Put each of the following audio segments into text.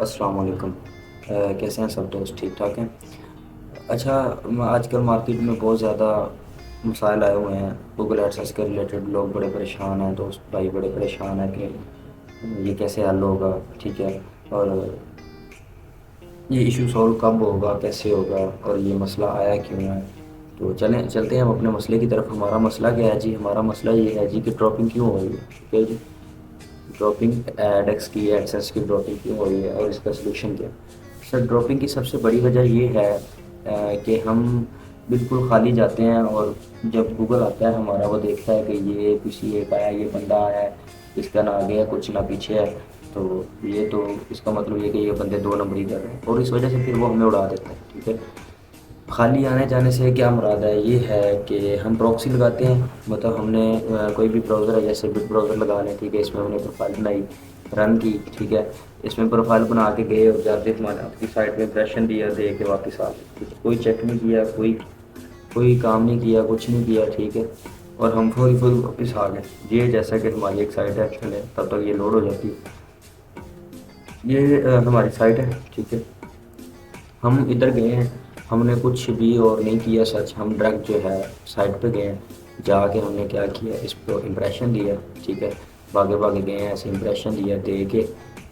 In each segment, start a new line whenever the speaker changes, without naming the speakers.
अस्सलाम वालेकुम। कैसे हैं सब दोस्त? ठीक ठाक हैं? अच्छा, आजकल मार्केट में बहुत ज़्यादा मसाइल आए हुए हैं गूगल एडसेंस के रिलेटेड। लोग बड़े परेशान हैं, दोस्त भाई बड़े परेशान हैं कि ये कैसे हल होगा, ठीक है, और ये इशू सॉल्व कब होगा, कैसे होगा, और ये मसला आया क्यों है। तो चलते हैं हम अपने मसले की तरफ। हमारा मसला क्या है जी? हमारा मसला ये है जी कि ड्रॉपिंग क्यों हो रही है, ठीक है जी। ड्रॉपिंग एडेक्स की, एडसेंस की ड्रॉपिंग क्यों हो रही है और इसका सलूशन क्या है? सर, ड्रॉपिंग की सबसे बड़ी वजह ये है कि हम बिल्कुल खाली जाते हैं और जब गूगल आता है हमारा, वो देखता है कि ये किसी एक आया, ये बंदा आया है, इसका ना आगे है कुछ ना पीछे है, तो ये तो इसका मतलब ये कि ये बंदे दो नंबरी कर रहे हैं, और इस वजह से फिर वो हमें उड़ा देता है, ठीक है। खाली आने जाने से क्या मुराद है? ये है कि हम प्रॉक्सी लगाते हैं, मतलब हमने कोई भी ब्राउज़र है, जैसे बिट ब्राउज़र लगा लें, ठीक है, इसमें हमने प्रोफाइल बनाई, रन की, ठीक है, इसमें प्रोफाइल बना के गए और जाते हमारे आपकी साइट में इम्प्रेशन दिया, दे के वापस आ गए, ठीक है। कोई चेक नहीं किया, कोई कोई काम नहीं किया, कुछ नहीं किया, ठीक है, और हम फुल फुल वापस आ गए। ये जैसा कि हमारी एक साइट है, चले तब तक ये लोड हो जाती है। ये हमारी साइट है, ठीक है। हम इधर गए हैं, हमने कुछ भी और नहीं किया सच, हम डायरेक्ट जो है साइट पे गए हैं, जाके हमने क्या किया, इस पर इम्प्रेशन दिया, ठीक है, भागे भागे गए हैं, ऐसे इम्प्रेशन दिया दे के,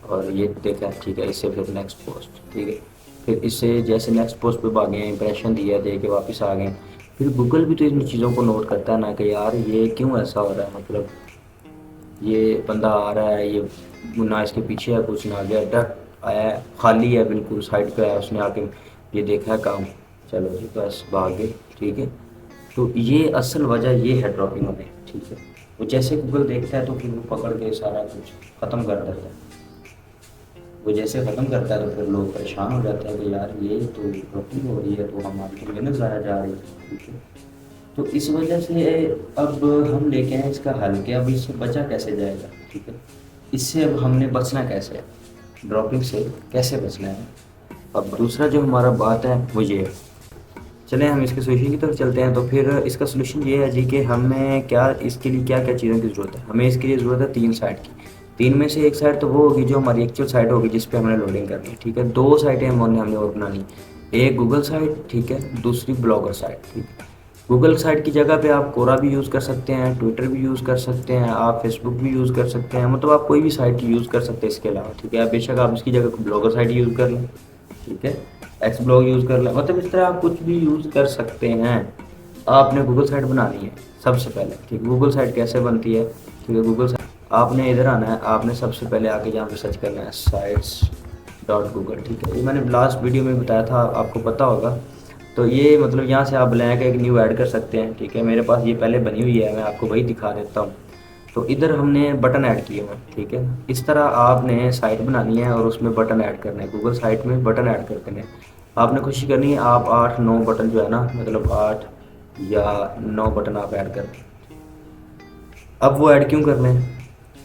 और ये देखा, ठीक है, इससे फिर नेक्स्ट पोस्ट, ठीक है, फिर इससे जैसे नेक्स्ट पोस्ट पे भागे हैं, इम्प्रेशन दिया दे के वापस आ गए। फिर गूगल भी तो इन चीज़ों को नोट करता है ना कि यार ये क्यों ऐसा हो रहा है, मतलब ये बंदा आ रहा है, ये ना इसके पीछे है कुछ, ना आगे डायरेक्ट आया है, खाली है, बिल्कुल साइड पे है, उसने आके ये देखा है काम, चलो जी बस भाग गए, ठीक है। तो ये असल वजह ये है ड्रॉपिंग होने, ठीक है। वो जैसे गूगल देखता है तो फिर वो पकड़ के सारा कुछ ख़त्म कर देता है। वो जैसे ख़त्म करता है तो फिर लोग परेशान हो जाते हैं कि यार ये तो ड्रॉपिंग हो रही है, तो हमारी तो मेहनत ज़्यादा जा रही है, ठीक है। तो इस वजह से अब हम लेके आए इसका हल कि अब इससे बचा कैसे जाएगा, ठीक है। इससे अब हमने बचना कैसे है, ड्रॉपिंग से कैसे बचना है। अब दूसरा जो हमारा बात है वो ये है, चलें हम इसके सोल्यूशन की तरफ चलते हैं। तो फिर इसका सोल्यूशन ये है जी कि हमें क्या, इसके लिए क्या क्या चीज़ों की ज़रूरत है। हमें इसके लिए ज़रूरत है 3 साइट की। 3 में से एक साइट तो वो होगी जो हमारी एक्चुअल साइट होगी जिस पे हमने लोडिंग करनी है, ठीक है। 2 साइटें हमने और बनानी, एक गूगल साइट, ठीक है, दूसरी ब्लॉगर साइट, ठीक है। गूगल साइट की जगह पे आप कोरा भी यूज़ कर सकते हैं, ट्विटर भी यूज़ कर सकते हैं, आप फेसबुक भी यूज़ कर सकते हैं, मतलब आप कोई भी साइट यूज़ कर सकते हैं इसके अलावा, ठीक है। बेशक आप इसकी जगह ब्लॉगर साइट यूज़ कर लें, ठीक है, एक्स ब्लॉग यूज़ कर लें, मतलब इस तरह आप कुछ भी यूज़ कर सकते हैं। आपने गूगल साइट बनानी है सबसे पहले, ठीक है। गूगल साइट कैसे बनती है, ठीक है। गूगल साइट आपने इधर आना है, आपने सबसे पहले आके यहाँ पे सर्च करना है साइट्स डॉट गूगल, ठीक है। ये मैंने लास्ट वीडियो में बताया था, आपको पता होगा। तो ये मतलब यहाँ से आप ब्लैंक एक न्यू ऐड कर सकते हैं, ठीक है। मेरे पास ये पहले बनी हुई है, मैं आपको वही दिखा देता हूँ। तो इधर हमने बटन ऐड किए हुए हैं, ठीक है। इस तरह आपने साइट बनानी है और उसमें बटन ऐड करने हैं, गूगल साइट में बटन ऐड करते हैं। आपने कोशिश करनी है आप 8-9 बटन जो है ना, मतलब 8 या 9 बटन आप ऐड करें। अब वो ऐड क्यों करने हैं,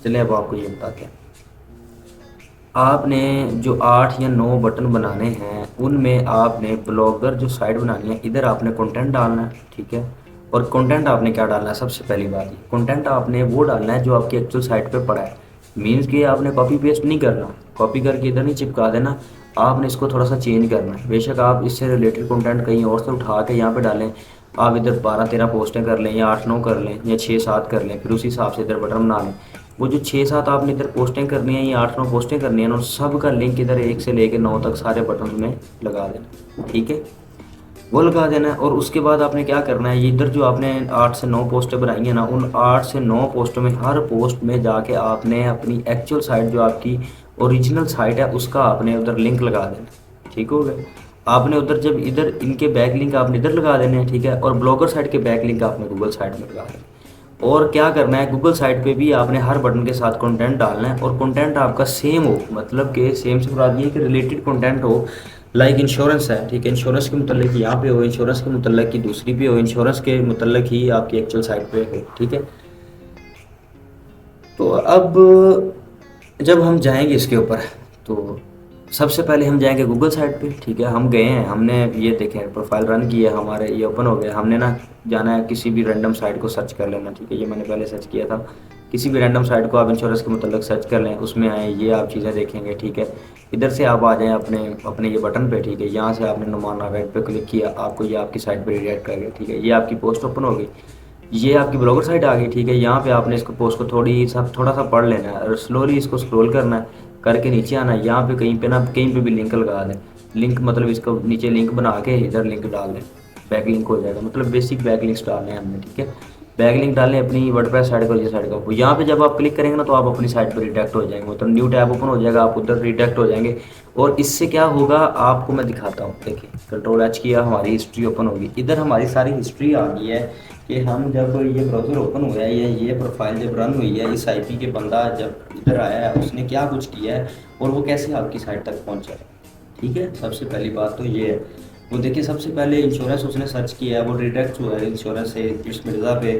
चलिए अब आपको ये बताते हैं। आपने जो 8 या 9 बटन बनाने हैं उनमें आपने ब्लॉगर जो साइट बनानी है, इधर आपने कंटेंट डालना है, ठीक है। और कंटेंट आपने क्या डालना है, सबसे पहली बात ये कंटेंट आपने वो डालना है जो आपकी एक्चुअल साइट पे पड़ा है। मीन्स कि आपने कॉपी पेस्ट नहीं करना, कॉपी करके इधर नहीं चिपका देना, आपने इसको थोड़ा सा चेंज करना है। बेशक आप इससे रिलेटेड कंटेंट कहीं और से उठा के यहाँ पे डालें, आप इधर 12-13 पोस्टें कर लें या 8-9 कर लें या 6-7 कर लें, फिर उसी हिसाब से इधर बटन बना लें। वो जो 6-7 आपने इधर पोस्टें करनी है या 8-9 पोस्टें करनी है, और सब का लिंक इधर 1 से लेकर 9 तक सारे बटन में लगा देना, ठीक है। वो लगा देना है और उसके बाद आपने क्या करना है, ये इधर जो आपने 8 से 9 पोस्टें बनाई हैं ना, उन 8 से 9 पोस्टों में हर पोस्ट में जाके आपने अपनी एक्चुअल साइट जो आपकी ओरिजिनल साइट है उसका आपने उधर लिंक लगा देना, ठीक हो गया। आपने उधर जब इधर इनके बैक लिंक आपने इधर लगा देने हैं, ठीक है, और ब्लॉगर साइट के बैक लिंक आपने गूगल साइट में लगा देना। और क्या करना है, गूगल साइट पे भी आपने हर बटन के साथ कंटेंट डालना है, और कंटेंट आपका सेम हो, मतलब कि सेम से मुराद ये है कि रिलेटेड कंटेंट हो। लाइक इंश्योरेंस है, ठीक है, इंश्योरेंस के मुतल्लिक यहाँ पे हो, इंश्योरेंस के मुतल्लिक की दूसरी पे हो, इंश्योरेंस के मुतल्लिक ही आपकी एक्चुअल साइट पे हो, ठीक है। तो अब जब हम जाएंगे इसके ऊपर, तो सबसे पहले हम जाएंगे गूगल साइट पे, ठीक है। हम गए हैं, हमने ये देखें प्रोफाइल रन किया, हमारे ये ओपन हो गया। हमने ना जाना है किसी भी रैंडम साइट को सर्च कर लेना, ठीक है। ये मैंने पहले सर्च किया था, किसी भी रैंडम साइट को आप इंश्योरेंस के मतलब सर्च कर लें, उसमें आए, ये आप चीज़ें देखेंगे, ठीक है। इधर से आप आ जाएँ अपने अपने ये बटन पे, ठीक है। यहाँ से आपने नुमान नावेद पे क्लिक किया, आपको ये आपकी साइट पे रिडायरेक्ट कर गया, ठीक है। ये आपकी पोस्ट ओपन हो गई, ये आपकी ब्लॉगर साइट आ गई, ठीक है। यहाँ पे आपने इसको पोस्ट को थोड़ा सा पढ़ लेना है और स्लोली इसको स्क्रॉल करना है, करके नीचे आना है। यहाँ पे कहीं पे ना कहीं पे भी लिंक लगा दें, लिंक मतलब इसको नीचे लिंक बना के इधर लिंक डाल दें, बैक लिंक हो जाएगा, मतलब बेसिक बैक लिंक्स डालने हैं हमने, ठीक है। बैक लिंक डालें अपनी वर्डप्रेस साइट को, ये साइट को, यहाँ पे जब आप क्लिक करेंगे ना तो आप अपनी साइट पर रिडायरेक्ट हो जाएंगे, मतलब न्यू टैब ओपन हो जाएगा, आप उधर रिडायरेक्ट हो जाएंगे। और इससे क्या होगा आपको मैं दिखाता हूँ, देखिए कंट्रोल एच किया, हमारी हिस्ट्री ओपन होगी, इधर हमारी सारी हिस्ट्री आ गई है कि हम जब ये ब्राउज़र ओपन हुआ है या ये प्रोफाइल जब रन हुई है, इस आईपी के बंदा जब इधर आया है उसने क्या कुछ किया है और वो कैसे आपकी साइट तक पहुंचा है, ठीक है। सबसे पहली बात तो ये है, वो देखिए सबसे पहले इंश्योरेंस उसने सर्च किया है, वो रिडायरेक्ट हुआ है इंश्योरेंस से इस मिर्ज़ा पे,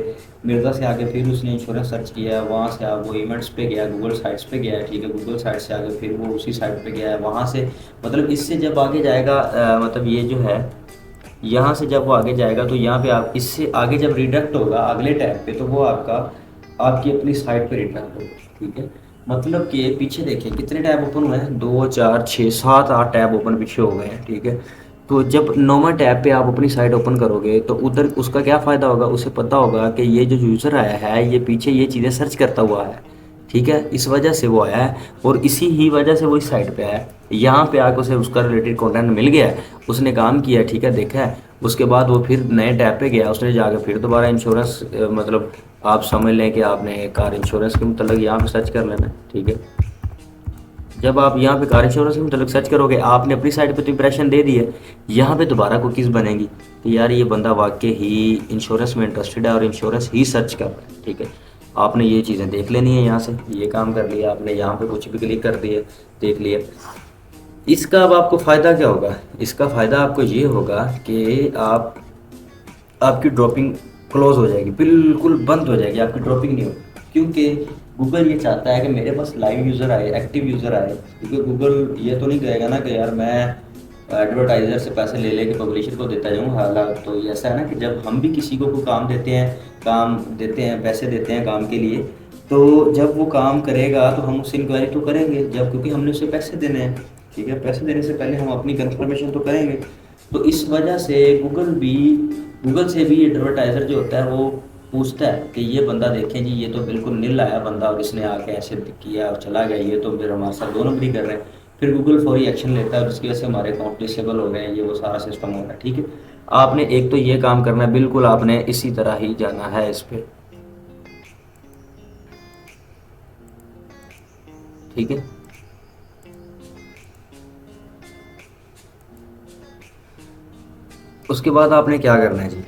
मिर्ज़ा से आगे फिर उसने इंश्योरेंस सर्च किया है, वहाँ से वो इवेंट्स पे गया, गूगल साइट्स पे गया है, ठीक है। गूगल साइट से आगे फिर वो उसी साइट पे गया है, वहाँ से मतलब इससे जब आगे जाएगा मतलब ये जो है यहाँ से जब वो आगे जाएगा तो यहाँ पे आप इससे आगे जब रिडक्ट होगा अगले टैब पे तो वो आपका आपकी अपनी साइट पे रिडक्ट होगा, ठीक है। मतलब कि पीछे देखिए कितने टैब ओपन हुए हैं, 2 4 6 7 8 टैब ओपन पीछे हो गए हैं, ठीक है। तो जब नौवां टैब पे आप अपनी साइट ओपन करोगे तो उधर उसका क्या फ़ायदा होगा, उसे पता होगा कि ये जो यूज़र आया है ये पीछे ये चीज़ें सर्च करता हुआ है, ठीक है। इस वजह से वो आया है और इसी ही वजह से वो इस साइट पे आया है। यहाँ पे आकर उसे उसका रिलेटेड कंटेंट मिल गया है, उसने काम किया, ठीक है, देखा है। उसके बाद वो फिर नए टैब पे गया, उसने जाकर फिर दोबारा इंश्योरेंस मतलब आप समझ लें कि आपने कार इंश्योरेंस के मतलब यहाँ पे सर्च कर लेना है, ठीक है। जब आप यहाँ पे कार इंश्योरेंस के मतलब सर्च करोगे, आपने अपनी साइट पे तो इंप्रेशन दे दी है, यहाँ पे दोबारा कुकीज़ बनेगी कि यार ये बंदा वाकई ही इंश्योरेंस में इंटरेस्टेड है और इंश्योरेंस ही सर्च कर रहा है, ठीक है। आपने ये चीज़ें देख लेनी है, यहाँ से ये काम कर लिया आपने, यहाँ पे कुछ भी क्लिक कर दिए, देख लिया। इसका अब आपको फ़ायदा क्या होगा, इसका फ़ायदा आपको ये होगा कि आपकी ड्रॉपिंग क्लोज हो जाएगी, बिल्कुल बंद हो जाएगी, आपकी ड्रॉपिंग नहीं होगी, क्योंकि गूगल ये चाहता है कि मेरे पास लाइव यूज़र आए, एक्टिव यूज़र आए। क्योंकि गूगल ये तो नहीं कहेगा ना कि यार मैं एडवर्टाइज़र से पैसे ले लेके पब्लिशर को देता जाऊँ। हालांकि तो ऐसा है ना कि जब हम भी किसी को कोई काम देते हैं, पैसे देते हैं काम के लिए, तो जब वो काम करेगा तो हम उससे इंक्वायरी तो करेंगे, जब क्योंकि हमने उसे पैसे देने हैं, ठीक है। पैसे देने से पहले हम अपनी कंफर्मेशन तो करेंगे। तो इस वजह से गूगल से भी एडवर्टाइज़र जो होता है वो पूछता है कि ये बंदा देखें जी, ये तो बिल्कुल नील आया बंदा और इसने आके ऐसे किया और चला गया, ये तो फिर हमारे साथ 2 नंबरी कर रहे हैं। फिर गूगल फौरी एक्शन लेता है और जिसकी वजह से हमारे अकाउंट डिसेबल हो रहे हैं, ये वो सारा सिस्टम हो रहा है, ठीक है। आपने एक तो ये काम करना है, बिल्कुल आपने इसी तरह ही जाना है इस पर, ठीक है। उसके बाद आपने क्या करना है जी,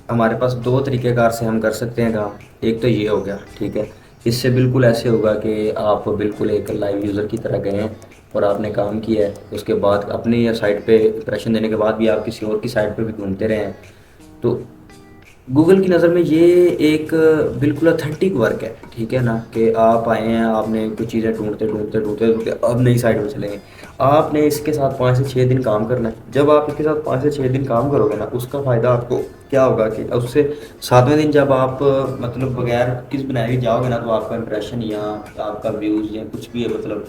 हमारे पास 2 तरीक़ेकार से हम कर सकते हैं काम। एक तो ये हो गया, ठीक है। इससे बिल्कुल ऐसे होगा कि आप बिल्कुल एक लाइव यूज़र की तरह गए हैं और आपने काम किया है, उसके बाद अपनी साइट पे इंप्रेशन देने के बाद भी आप किसी और की साइट पे भी घूमते रहे हैं। तो गूगल की नज़र में ये एक बिल्कुल ऑथेंटिक वर्क है, ठीक है ना, कि आप आए हैं, आपने कुछ चीज़ें ढूंढते अब नई साइट में चलेंगे। आपने इसके साथ 5 से 6 दिन काम करना है। जब आप इसके साथ 5 से 6 दिन काम करोगे ना, उसका फ़ायदा आपको क्या होगा कि उससे 7वें दिन जब आप मतलब बगैर किस बनाए हुए जाओगे ना, तो आपका इंप्रेशन या आपका व्यूज़ या कुछ भी है, मतलब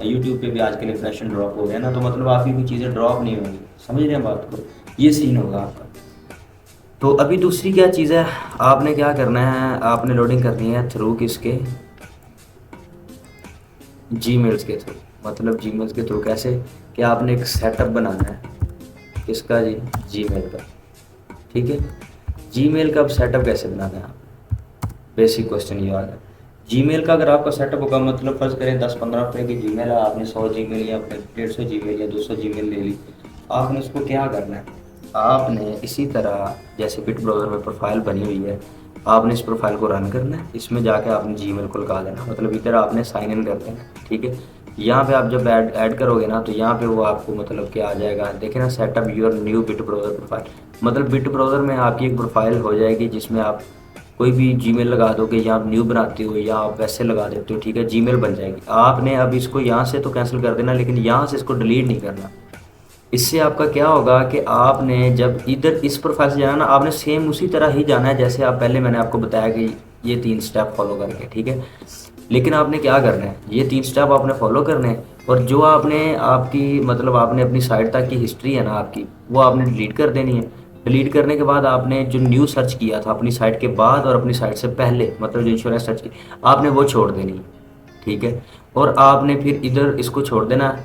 यूट्यूब पे भी आजकल इंप्रेशन ड्रॉप हो गया ना, तो मतलब आपकी कोई चीज़ें ड्रॉप नहीं होंगी, समझ रहे हैं बात को, ये सीन होगा आपका। तो अभी दूसरी क्या चीज़ है, आपने क्या करना है, आपने लोडिंग करनी है थ्रू किसके, जीमेल्स के थ्रू। मतलब जीमेल्स के थ्रू कैसे, कि आपने एक सेटअप बनाना है किसका जी, जीमेल का, ठीक है। जीमेल का अब सेटअप कैसे बनाना है, आप बेसिक क्वेश्चन ये वाला है। जीमेल का अगर आपका सेटअप होगा, मतलब फ़र्ज़ करें 10-15 रुपये की जीमेल है, आपने 100 जीमेल या अपने 150 जीमेल या 200 जीमेल ले ली, आपने उसको क्या करना है, आपने इसी तरह जैसे बिट ब्राउज़र में प्रोफाइल बनी हुई है, आपने इस प्रोफाइल को रन करना है, इसमें जाके आपने जीमेल को लगा देना, मतलब इधर आपने साइन इन कर देना, ठीक है। यहाँ पे आप जब ऐड करोगे ना, तो यहाँ पे वो आपको मतलब क्या आ जाएगा, देखें ना, setup your new bit browser profile. मतलब बिट ब्राउज़र में आपकी एक प्रोफाइल हो जाएगी जिसमें आप कोई भी जीमेल लगा दोगे, या आप न्यू बनाते हो या आप वैसे लगा देते हो, ठीक है, जीमेल बन जाएगी। आपने अब इसको यहाँ से तो कैंसिल कर देना, लेकिन यहाँ से इसको डिलीट नहीं करना। इससे आपका क्या होगा कि आपने जब इधर इस प्रोफाइल से जाना ना, आपने सेम उसी तरह ही जाना है जैसे आप पहले मैंने आपको बताया कि ये 3 स्टेप फॉलो करके, ठीक है। लेकिन आपने क्या करना है, ये 3 स्टेप आपने फॉलो करने हैं, और जो आपने आपकी मतलब आपने अपनी साइट तक की हिस्ट्री है ना आपकी, वो आपने डिलीट कर देनी है। डिलीट करने के बाद आपने जो न्यू सर्च किया था अपनी साइट के बाद और अपनी साइट से पहले, मतलब जो इंश्योरेंस सर्च की, आपने वो छोड़ देनी है, ठीक है। और आपने फिर इधर इसको छोड़ देना है,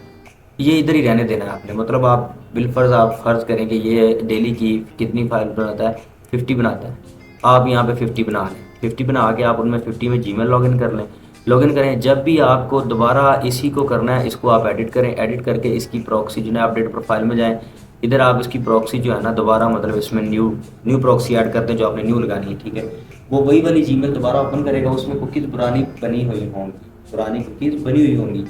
ये इधर ही रहने देना है आपने। मतलब आप बिलफर्ज आप फर्ज करें कि ये डेली की कितनी फाइल बनाता है, 50 बनाता है, आप यहाँ पे 50 बना लें। 50 बना के आप उनमें 50 में जीमेल लॉगिन कर लें। लॉगिन करें, जब भी आपको दोबारा इसी को करना है, इसको आप एडिट करें, एडिट करके इसकी प्रॉक्सी जो है अपडेट प्रोफाइल में जाएं, इधर आप इसकी प्रॉक्सी जो है ना दोबारा, मतलब इसमें न्यू न्यू प्रॉक्सी ऐड करते हैं जो आपने न्यू लगानी है, ठीक है। वो वही वाली जीमेल दोबारा ओपन करेगा, उसमें कुकीज़ पुरानी बनी हुई होंगी, पुरानी कुकीज़ बनी हुई होंगी,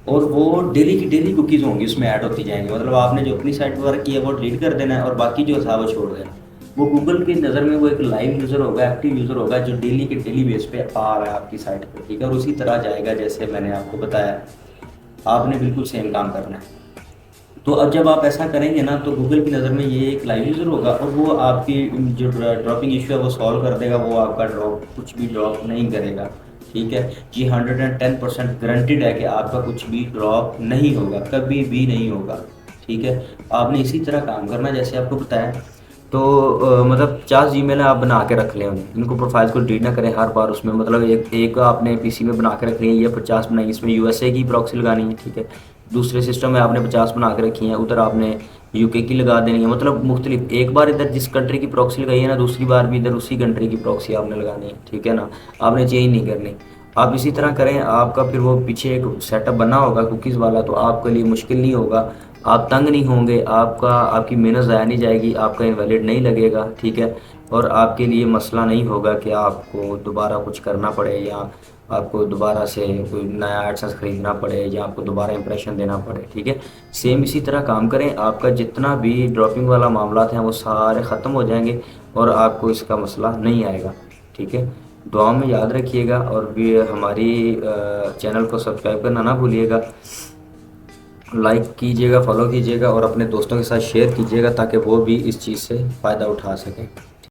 और वो डेली की डेली कुकीज़ होंगी उसमें ऐड होती जाएंगी। मतलब आपने जो अपनी साइट पर वर्क किया है वो डिलीट कर देना है, और बाकी जो था वो छोड़ देना है। वो गूगल की नज़र में वो एक लाइव यूज़र होगा, एक्टिव यूज़र होगा, जो डेली के डेली बेस पे आ रहा है आपकी साइट पर, ठीक है। और उसी तरह जाएगा जैसे मैंने आपको बताया, आपने बिल्कुल सेम काम करना है। तो अब जब आप ऐसा करेंगे ना, तो गूगल की नज़र में ये एक लाइव यूज़र होगा, और वो आपकी जो ड्रॉपिंग इशू है वो सॉल्व कर देगा। वो आपका ड्रॉप कुछ भी ड्रॉप नहीं करेगा, ठीक है। ये 110% गारंटीड है कि आपका कुछ भी ड्रॉप नहीं होगा, कभी भी नहीं होगा, ठीक है। आपने इसी तरह काम करना है जैसे आपको बताया। तो मतलब 50 जीमेल आप बना के रख लें उन्हें, इनको प्रोफाइल्स को डिलीट ना करें हर बार उसमें। मतलब एक आपने पीसी में बना के रखनी है, ये 50 बनाई, इसमें यूएसए की प्रॉक्सी लगानी है, ठीक है। दूसरे सिस्टम में आपने 50 बना के रखी हैं, उधर आपने यूके की लगा देनी है। मतलब मुख्तलिफ, एक बार इधर जिस कंट्री की प्रॉक्सी लगाई है ना, दूसरी बार भी इधर उसी कंट्री की प्रॉक्सी आपने लगानी है, ठीक है ना। आपने चेंज नहीं करनी। आप इसी तरह करें, आपका फिर वो पीछे एक सेटअप बना होगा कुकीज़ वाला, तो आपके लिए मुश्किल नहीं होगा, आप तंग नहीं होंगे, आपकी मेहनत ज़ाया नहीं जाएगी, आपका इनवैलिड नहीं लगेगा, ठीक है। और आपके लिए मसला नहीं होगा कि आपको दोबारा कुछ करना पड़े, या आपको दोबारा से कोई नया एडसेंस ख़रीदना पड़े, या आपको दोबारा इंप्रेशन देना पड़े, ठीक है। सेम इसी तरह काम करें, आपका जितना भी ड्रॉपिंग वाला मामला हैं वो सारे ख़त्म हो जाएंगे, और आपको इसका मसला नहीं आएगा, ठीक है। दुआ में याद रखिएगा, और भी हमारी चैनल को सब्सक्राइब करना ना भूलिएगा, लाइक कीजिएगा, फॉलो कीजिएगा, और अपने दोस्तों के साथ शेयर कीजिएगा ताकि वो भी इस चीज़ से फ़ायदा उठा सकें।